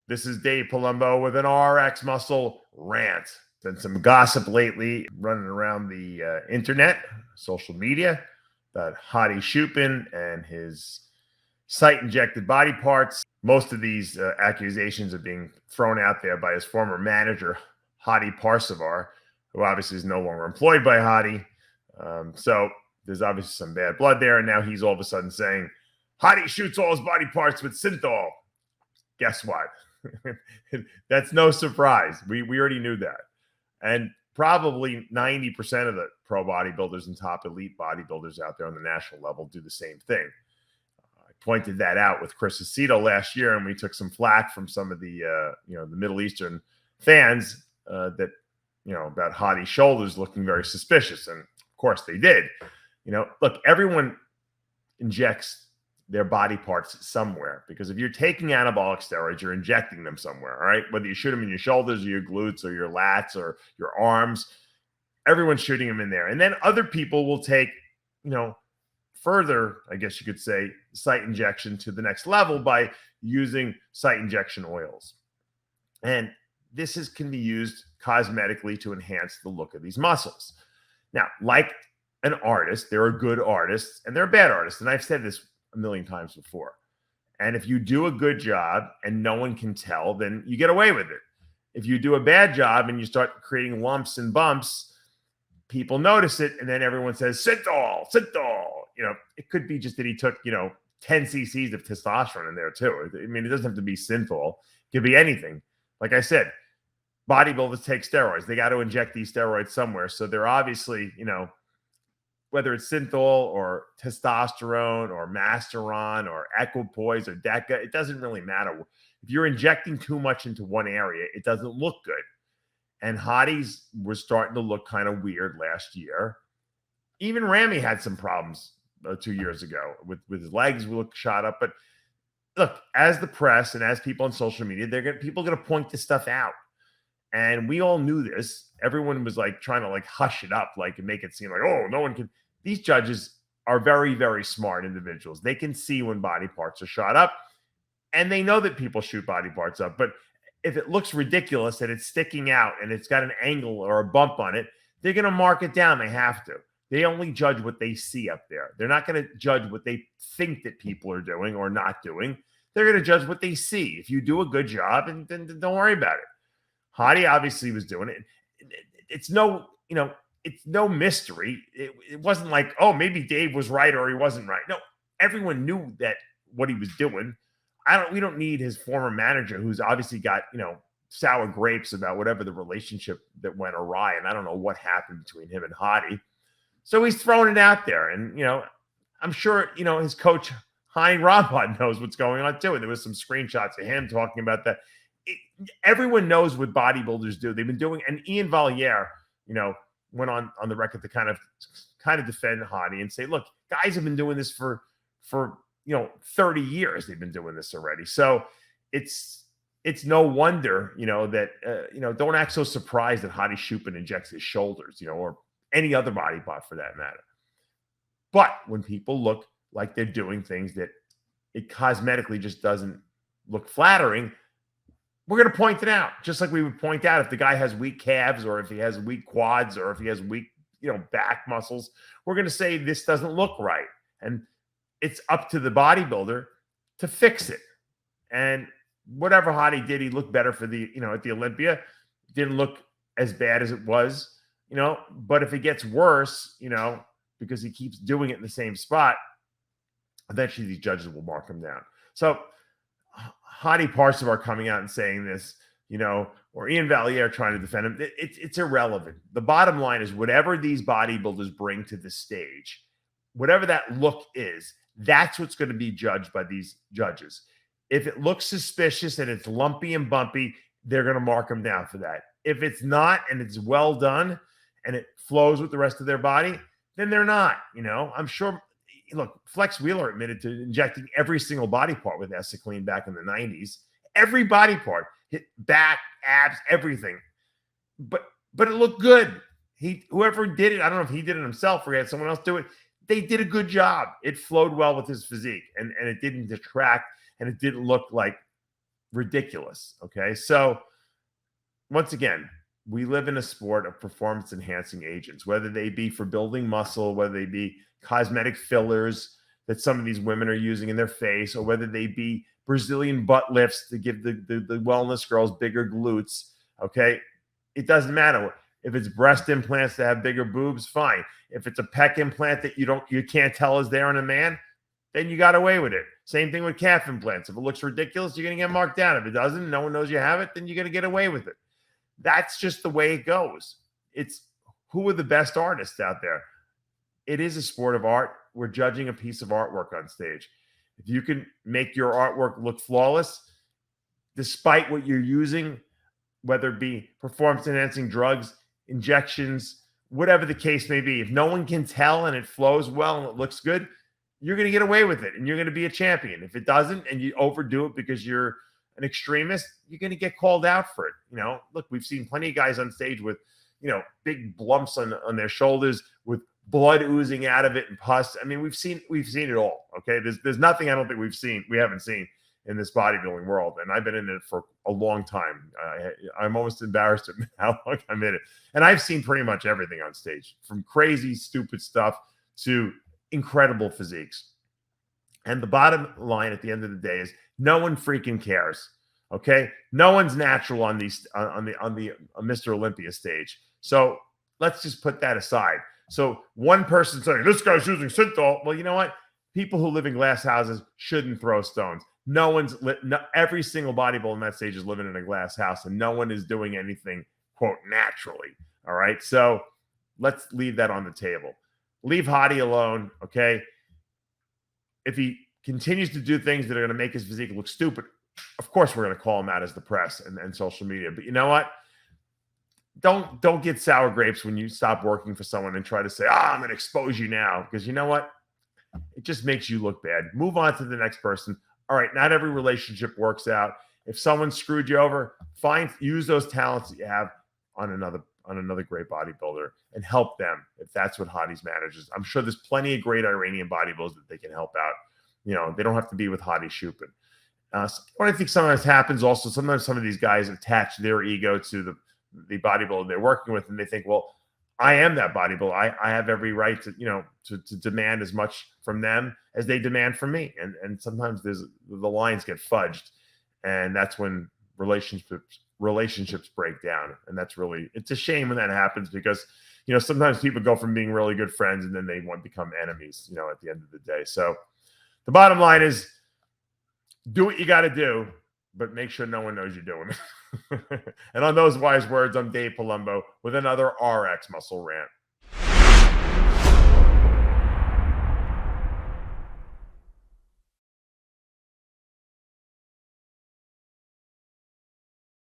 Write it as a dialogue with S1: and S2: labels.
S1: This is Dave Palumbo with an RX Muscle rant. Been some gossip lately running around the internet, social media, about Hadi Choopan and his site-injected body parts. Most of these accusations are being thrown out there by his former manager, Hadi Parsavar, who obviously is no longer employed by Hadi. So there's obviously some bad blood there. And now he's all of a sudden saying, Hadi shoots all his body parts with synthol. Guess what? That's no surprise. We already knew that. And probably 90% of the pro bodybuilders and top elite bodybuilders out there on the national level do the same thing. I pointed that out with Chris Aceto last year, and we took some flack from some of the the Middle Eastern fans about Hadi's shoulders looking very suspicious. And of course they did. Look, everyone injects their body parts somewhere, because if you're taking anabolic steroids, you're injecting them somewhere, all right? Whether you shoot them in your shoulders or your glutes or your lats or your arms, everyone's shooting them in there. And then other people will take, further, I guess you could say, site injection to the next level by using site injection oils. And this can be used cosmetically to enhance the look of these muscles. Now, like an artist, there are good artists and there are bad artists. And I've said this a million times before. And if you do a good job and no one can tell, then you get away with it. If you do a bad job and you start creating lumps and bumps, people notice it. And then everyone says, synthol. It could be just that he took, 10 cc's of testosterone in there too. I mean, it doesn't have to be synthol. It could be anything. Like I said, bodybuilders take steroids. They got to inject these steroids somewhere. So they're obviously, whether it's synthol or testosterone or Masteron or Equipoise or Deca, it doesn't really matter. If you're injecting too much into one area, it doesn't look good. And Hadi's was starting to look kind of weird last year. Even Ramy had some problems 2 years ago with his legs look shot up. But look, as the press and as people on social media, people are going to point this stuff out. And we all knew this. Everyone was trying to hush it up, and make it seem like, oh, no one can. These judges are very, very smart individuals. They can see when body parts are shot up, and they know that people shoot body parts up. But if it looks ridiculous and it's sticking out and it's got an angle or a bump on it, they're going to mark it down. They have to. They only judge what they see up there. They're not going to judge what they think that people are doing or not doing. They're going to judge what they see. If you do a good job, and then don't worry about it. Hadi obviously was doing it. It's no mystery. It wasn't like, oh, maybe Dave was right or he wasn't right. No, everyone knew that what he was doing. We don't need his former manager, who's obviously got, sour grapes about whatever the relationship that went awry. And I don't know what happened between him and Hadi. So he's throwing it out there. And, I'm sure, his coach, Hani Rahman, knows what's going on too. And there was some screenshots of him talking about that. Everyone knows what bodybuilders do. They've been doing, and Ian Valliere, went on the record to kind of defend Hadi and say, look, guys have been doing this for 30 years. They've been doing this already. So it's no wonder, that, don't act so surprised that Hadi Choopan injects his shoulders, or any other body part for that matter. But when people look like they're doing things that it cosmetically just doesn't look flattering, we're going to point it out, just like we would point out if the guy has weak calves or if he has weak quads or if he has weak, back muscles. We're going to say this doesn't look right. And it's up to the bodybuilder to fix it. And whatever Hadi did, he looked better for the, at the Olympia. Didn't look as bad as it was, but if it gets worse, because he keeps doing it in the same spot, eventually these judges will mark him down. So Hadi Parsavar coming out and saying this, or Ian Valliere trying to defend him, it's irrelevant. The bottom line is whatever these bodybuilders bring to the stage, whatever that look is, that's what's going to be judged by these judges. If it looks suspicious and it's lumpy and bumpy, they're going to mark them down for that. If it's not and it's well done and it flows with the rest of their body, then they're not. I'm sure. Look, Flex Wheeler admitted to injecting every single body part with Essaclean back in the 90s. Every body part, hit back, abs, everything. But it looked good. Whoever did it, I don't know if he did it himself or he had someone else do it. They did a good job. It flowed well with his physique, and it didn't detract, and it didn't look like ridiculous. Okay. So once again, we live in a sport of performance enhancing agents, whether they be for building muscle, whether they be cosmetic fillers that some of these women are using in their face, or whether they be Brazilian butt lifts to give the wellness girls bigger glutes. Okay. It doesn't matter. If it's breast implants to have bigger boobs, fine. If it's a pec implant that you can't tell is there in a man, then you got away with it. Same thing with calf implants. If it looks ridiculous, you're going to get marked down. If it doesn't, no one knows you have it, then you're going to get away with it. That's just the way it goes. It's who are the best artists out there? It is a sport of art. We're judging a piece of artwork on stage. If you can make your artwork look flawless, despite what you're using, whether it be performance-enhancing drugs, injections, whatever the case may be, if no one can tell and it flows well and it looks good, you're going to get away with it and you're going to be a champion. If it doesn't and you overdo it because you're an extremist, you're going to get called out for it. Look, we've seen plenty of guys on stage with, big lumps on their shoulders with blood oozing out of it and pus. I mean, we've seen it all. Okay. There's nothing I don't think we haven't seen in this bodybuilding world. And I've been in it for a long time. I'm almost embarrassed to admit how long I'm in it. And I've seen pretty much everything on stage, from crazy, stupid stuff to incredible physiques. And the bottom line at the end of the day is no one freaking cares. Okay. No one's natural on the Mr. Olympia stage. So let's just put that aside. So one person saying this guy's using synthol. Well, you know what? People who live in glass houses shouldn't throw stones. Every single bodybuilder on that stage is living in a glass house, and no one is doing anything, quote, naturally. All right. So let's leave that on the table. Leave Hadi alone. Okay. If he continues to do things that are going to make his physique look stupid, of course we're going to call him out as the press and social media. But you know what? Don't get sour grapes when you stop working for someone and try to say, I'm going to expose you now. Because you know what? It just makes you look bad. Move on to the next person. All right, not every relationship works out. If someone screwed you over, use those talents that you have on another great bodybuilder and help them if that's what Hadi's manages. I'm sure there's plenty of great Iranian bodybuilders that they can help out. They don't have to be with Hadi Choopan. What I think sometimes happens also, sometimes some of these guys attach their ego to the bodybuilder they're working with, and they think, well, I am that bodybuilder. I have every right to demand as much from them as they demand from me. And sometimes the lines get fudged, and that's when relationships break down. And it's a shame when that happens, because sometimes people go from being really good friends and then they want to become enemies, at the end of the day. So the bottom line is, do what you got to do, but make sure no one knows you're doing it. And on those wise words, I'm Dave Palumbo with another RX Muscle Rant.